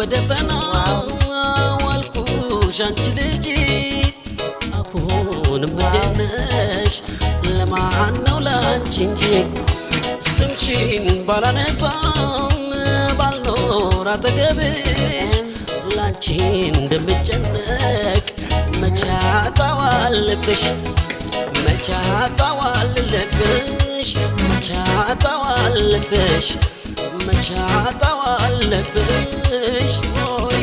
በደፈናው ዋልኩሽ አንቺ ልጅ አሁንም እንደነሽ ለማን ነው ላንቺ እንጂ ስምሽን ባላነሳም ባልኖር አጠገብሽ ላንቺ እንደምጨነቅ መቼ አጣዋለብሽ መቼ አጣዋለብሽ መቼ አጣዋለብሽ መቼ አጣዋለብሽ ሆይ